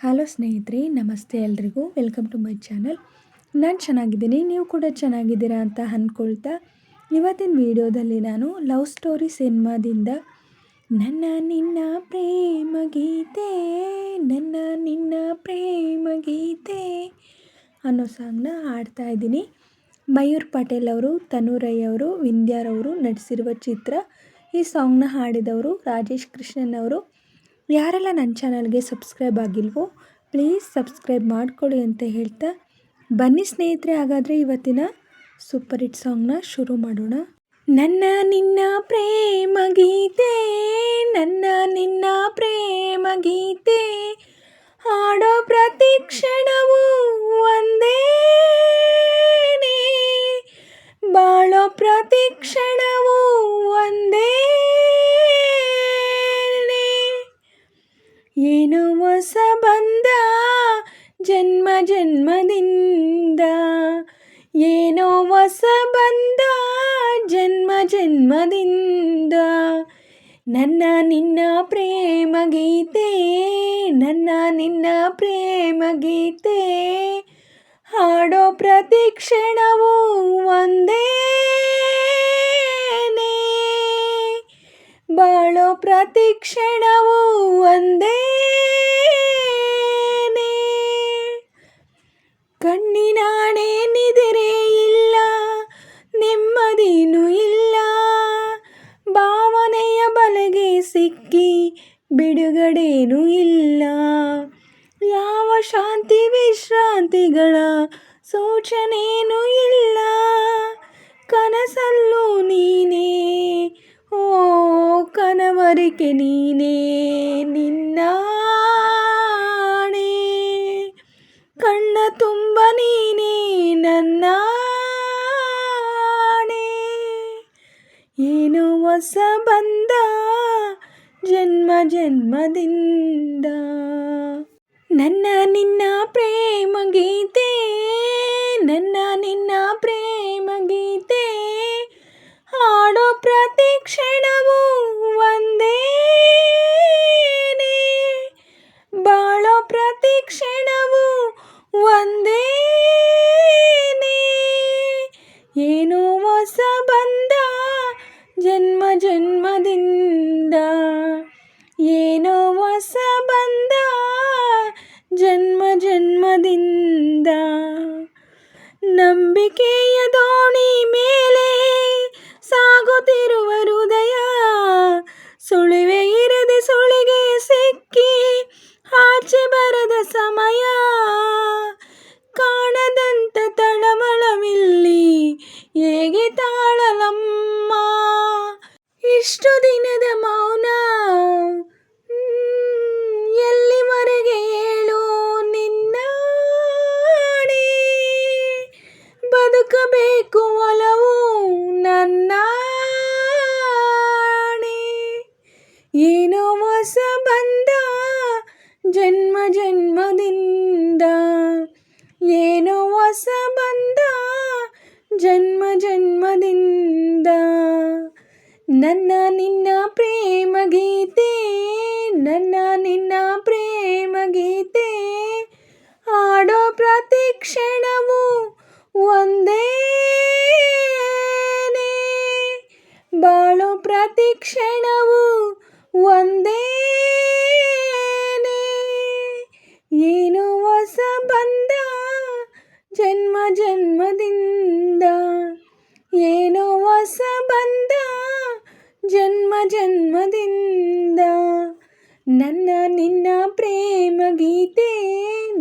Hello ಸ್ನೇಹಿತರೆ, ನಮಸ್ತೆ ಎಲ್ರಿಗೂ. Welcome to my channel. ನಾನು ಚೆನ್ನಾಗಿದ್ದೀನಿ, ನೀವು ಕೂಡ ಚೆನ್ನಾಗಿದ್ದೀರಾ ಅಂತ ಅಂದ್ಕೊಳ್ತಾ ಇವತ್ತಿನ ವಿಡಿಯೋದಲ್ಲಿ ನಾನು ಲವ್ ಸ್ಟೋರಿ ಸಿನಿಮಾದಿಂದ ನನ್ನ ನಿನ್ನ ಪ್ರೇಮ ಗೀತೆ, ನನ್ನ ನಿನ್ನ ಪ್ರೇಮ ಗೀತೆ ಅನ್ನೋ ಸಾಂಗ್ನ ಹಾಡ್ತಾ ಇದ್ದೀನಿ. ಮಯೂರ್ ಪಟೇಲ್ ಅವರು, ತನು ರೈ ಅವರು, ವಿಂಧ್ಯಾರವರು ನಟಿಸಿರುವ ಚಿತ್ರ. ಈ ಸಾಂಗ್ನ ಹಾಡಿದವರು ರಾಜೇಶ್ ಕೃಷ್ಣನ್ ಅವರು. ಯಾರೆಲ್ಲ ನನ್ನ ಚಾನಲ್ಗೆ ಸಬ್ಸ್ಕ್ರೈಬ್ ಆಗಿಲ್ವೋ ಪ್ಲೀಸ್ ಸಬ್ಸ್ಕ್ರೈಬ್ ಮಾಡ್ಕೊಳ್ಳಿ ಅಂತ ಹೇಳ್ತಾ ಬನ್ನಿ ಸ್ನೇಹಿತರೆ, ಹಾಗಾದರೆ ಇವತ್ತಿನ ಸೂಪರ್ ಹಿಟ್ ಸಾಂಗ್ನ ಶುರು ಮಾಡೋಣ. ನನ್ನ ನಿನ್ನ ಪ್ರೇಮ ಗೀತೆ, ನನ್ನ ನಿನ್ನ ಪ್ರೇಮ ಗೀತೆ, ಹಾಡೋ ಪ್ರತಿ ಕ್ಷಣವೂ ಒಂದೇನೇ, ಬಾಳೋ ಪ್ರತಿ ಕ್ಷಣವೂ ಒಂದೇ, ಏನೋ ಹೊಸ ಬಂದ ಜನ್ಮ ಜನ್ಮದಿಂದ, ಏನೋ ಹೊಸ ಬಂದ ಜನ್ಮ ಜನ್ಮದಿಂದ, ನನ್ನ ನಿನ್ನ ಪ್ರೇಮ ಗೀತೆ, ನನ್ನ ನಿನ್ನ ಪ್ರೇಮ ಗೀತೆ, ಹಾಡೋ ಪ್ರತಿ ಕ್ಷಣವೂ ಒಂದೇನೇ, ಬಾಳೋ ಪ್ರತಿ ಕ್ಷಣವೂ ಒಂದೇನೇ, ಕಣ್ಣಿನಾಣೆ ನಿದ್ರೆ ಇಲ್ಲ, ನೆಮ್ಮದಿನೂ ಇಲ್ಲ, ಭಾವನೆಯ ಬಲೆಗೆ ಸಿಕ್ಕಿ ಬಿಡುಗಡೆನೂ ಇಲ್ಲ, ಯಾವ ಶಾಂತಿ ವಿಶ್ರಾಂತಿಗಳ ಸೂಚನೆಯೂ ಇಲ್ಲ, ಕನಸಲ್ಲೂ ನೀನೇ, ಓ ಕನವರಿಕೆ ನೀನೇ, ನಿನ್ನಾಣೆ, ಕಣ್ಣ ತುಂಬ ನೀನೇ ನನ್ನಾಣೆ, ಏನೋ ಹೊಸ ಬಂದ ಜನ್ಮ ಜನ್ಮದಿಂದ, ನನ್ನ ನಿನ್ನ ಪ್ರೇಮ ಗೀತೆ, ನನ್ನ ನಿನ್ನ ಪ್ರೇಮ ಗೀತೆ, ಹಾಡೋ ಪ್ರತಿ ಕ್ಷಣವೂ ಒಂದೇನೇ, ಬಾಳೋ ಪ್ರತಿ ಕ್ಷಣವೂ ಒಂದೇನೇ, ಏನೋ ಹೊಸ ಬಂದ ಜನ್ಮ ಜನ್ಮದಿಂದ, ಏನೋ ಹೊಸ ಬಂದ ಜನ್ಮ ಜನ್ಮದಿಂದ, ನಂಬಿಕೆಯ ದೋಣಿ ಮೇಲೆ ಸಾಗುತ್ತಿರುವ ಹೃದಯ, ಸುಳಿವೆ ಇರದೆ ಸುಳಿಗೆ ಸಿಕ್ಕಿ ಆಚೆ ಬರದ ಸಮಯ, ಕಾಣದಂತ ತಳಮಳವಿಲ್ಲಿ ಹೇಗೆ ತಾಳಲಮ್ಮ, ಇಷ್ಟು ದಿನದ ಮೌನ ಎಲ್ಲಿವರೆಗೆ ಹೇಳು ನಿನ್ನಾಣೆ, ಬದುಕಬೇಕು ಒಲವು ನನ್ನಾಣೆ, ಏನೋ ಹೊಸ ಬಂದ ಜನ್ಮ ಜನ್ಮದಿಂದ, ಏನೋ ಹೊಸ ಬಂದ ಜನ್ಮ ಜನ್ಮದಿಂದ, ನನ್ನ ನಿನ್ನ ಪ್ರೇಮ ಗೀತೆ, ನನ್ನ ನಿನ್ನ ಪ್ರೇಮ ಗೀತೆ, ಹಾಡೋ ಪ್ರತಿ ಕ್ಷಣವೂ ಒಂದೇನೇ, ಬಾಳೋ ಪ್ರತಿ ಕ್ಷಣವೂ ಒಂದೇನೇ, ಏನೋ ಹೊಸ ಬಂದ ಜನ್ಮ ಜನ್ಮದಿಂದ, ಏನೋ ಹೊಸ ಬಂದ ಜನ್ಮ ಜನ್ಮದಿಂದ, ನನ್ನ ನಿನ್ನ ಪ್ರೇಮ ಗೀತೆ,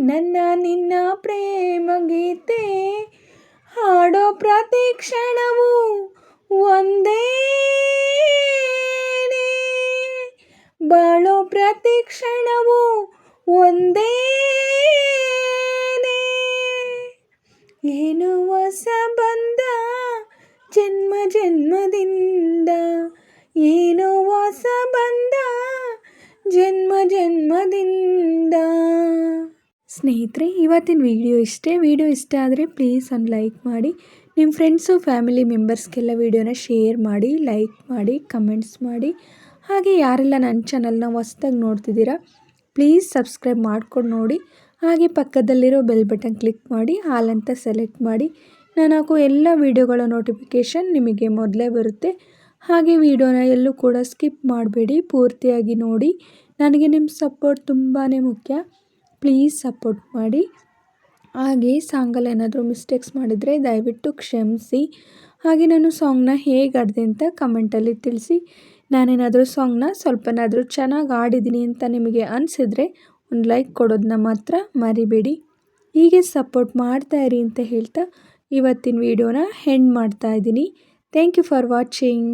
ನನ್ನ ನಿನ್ನ ಪ್ರೇಮ ಗೀತೆ, ಹಾಡೋ ಪ್ರತಿ ಕ್ಷಣವೂ ಒಂದೇನೇ, ಬಾಳೋ ಪ್ರತಿ ಕ್ಷಣವೂ ಒಂದೇನೇ, ಏನೋ ಹೊಸ ಬಂದ ಜನ್ಮ ಜನ್ಮದಿಂದ, ಏನೋ ಹೊಸ ಬಂದ ಜನ್ಮ ಜನ್ಮದಿಂದ. ಸ್ನೇಹಿತರೆ, ಇವತ್ತಿನ ವಿಡಿಯೋ ಇಷ್ಟೇ. ವಿಡಿಯೋ ಇಷ್ಟ ಆದರೆ ಪ್ಲೀಸ್ ಒಂದು ಲೈಕ್ ಮಾಡಿ, ನಿಮ್ಮ ಫ್ರೆಂಡ್ಸು ಫ್ಯಾಮಿಲಿ ಮೆಂಬರ್ಸ್ಗೆಲ್ಲ ವಿಡಿಯೋನ ಶೇರ್ ಮಾಡಿ, ಲೈಕ್ ಮಾಡಿ, ಕಮೆಂಟ್ಸ್ ಮಾಡಿ. ಹಾಗೆ ಯಾರೆಲ್ಲ ನನ್ನ ಚಾನಲ್ನ ಹೊಸ್ದಾಗಿ ನೋಡ್ತಿದ್ದೀರಾ ಪ್ಲೀಸ್ ಸಬ್ಸ್ಕ್ರೈಬ್ ಮಾಡ್ಕೊಂಡು ನೋಡಿ. ಹಾಗೆ ಪಕ್ಕದಲ್ಲಿರೋ ಬೆಲ್ ಬಟನ್ ಕ್ಲಿಕ್ ಮಾಡಿ ಆಲ್ ಅಂತ ಸೆಲೆಕ್ಟ್ ಮಾಡಿ. ನಾನು ಹಾಕೋ ಎಲ್ಲ ವೀಡಿಯೋಗಳ ನೋಟಿಫಿಕೇಷನ್ ನಿಮಗೆ ಮೊದಲೇ ಬರುತ್ತೆ. ಹಾಗೆ ವಿಡಿಯೋನ ಎಲ್ಲೂ ಕೂಡ ಸ್ಕಿಪ್ ಮಾಡಬೇಡಿ, ಪೂರ್ತಿಯಾಗಿ ನೋಡಿ. ನನಗೆ ನಿಮ್ಮ ಸಪೋರ್ಟ್ ತುಂಬಾ ಮುಖ್ಯ. ಪ್ಲೀಸ್ ಸಪೋರ್ಟ್ ಮಾಡಿ. ಹಾಗೆ ಸಾಂಗಲ್ಲಿ ಏನಾದರೂ ಮಿಸ್ಟೇಕ್ಸ್ ಮಾಡಿದರೆ ದಯವಿಟ್ಟು ಕ್ಷಮಿಸಿ. ಹಾಗೆ ನಾನು ಸಾಂಗ್ನ ಹೇಗೆ ಆಡಿದೆ ಅಂತ ಕಮೆಂಟಲ್ಲಿ ತಿಳಿಸಿ. ನಾನೇನಾದರೂ ಸಾಂಗ್ನ ಸ್ವಲ್ಪನಾದರೂ ಚೆನ್ನಾಗಿ ಆಡಿದ್ದೀನಿ ಅಂತ ನಿಮಗೆ ಅನಿಸಿದರೆ ಒಂದು ಲೈಕ್ ಕೊಡೋದನ್ನ ಮಾತ್ರ ಮರಿಬೇಡಿ. ಹೀಗೆ ಸಪೋರ್ಟ್ ಮಾಡ್ತಾಯಿರಿ ಅಂತ ಹೇಳ್ತಾ ಇವತ್ತಿನ ವಿಡಿಯೋನ ಎಂಡ್ ಮಾಡ್ತಾಯಿದ್ದೀನಿ. Thank you for watching.